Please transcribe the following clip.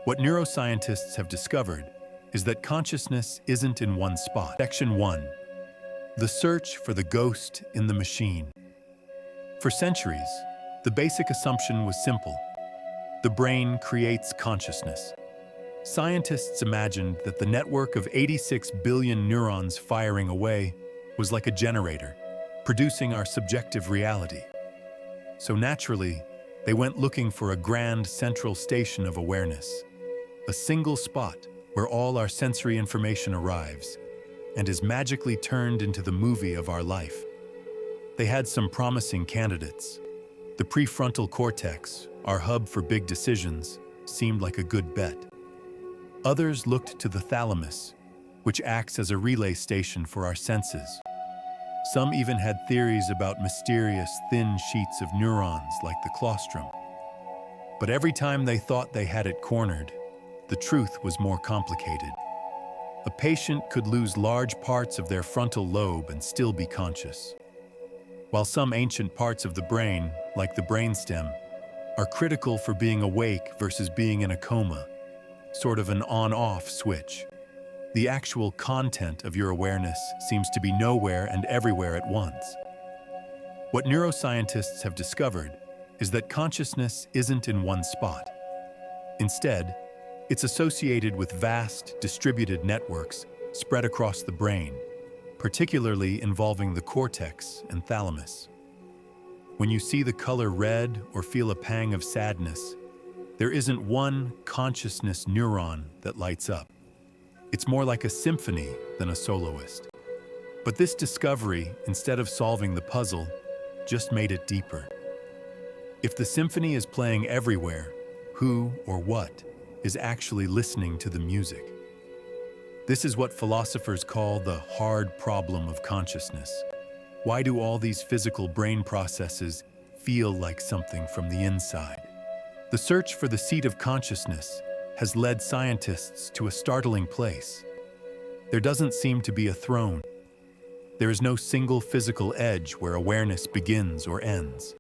What neuroscientists have discovered is that consciousness isn't in one spot. Section 1. The search for the ghost in the machine. For centuries, the basic assumption was simple. The brain creates consciousness. Scientists imagined that the network of 86 billion neurons firing away was like a generator, producing our subjective reality. So naturally, they went looking for a grand central station of awareness, a single spot where all our sensory information arrives and is magically turned into the movie of our life. They had some promising candidates. The prefrontal cortex, our hub for big decisions, seemed like a good bet. Others looked to the thalamus, which acts as a relay station for our senses. Some even had theories about mysterious thin sheets of neurons like the claustrum. But every time they thought they had it cornered, the truth was more complicated. A patient could lose large parts of their frontal lobe and still be conscious, while some ancient parts of the brain, like the brainstem, are critical for being awake versus being in a coma, sort of an on-off switch. The actual content of your awareness seems to be nowhere and everywhere at once. What neuroscientists have discovered is that consciousness isn't in one spot. Instead, it's associated with vast, distributed networks spread across the brain, particularly involving the cortex and thalamus. When you see the color red or feel a pang of sadness, there isn't one consciousness neuron that lights up. It's more like a symphony than a soloist. But this discovery, instead of solving the puzzle, just made it deeper. If the symphony is playing everywhere, who or what is actually listening to the music? This is what philosophers call the hard problem of consciousness. Why do all these physical brain processes feel like something from the inside? The search for the seat of consciousness has led scientists to a startling place. There doesn't seem to be a throne. There is no single physical edge where awareness begins or ends.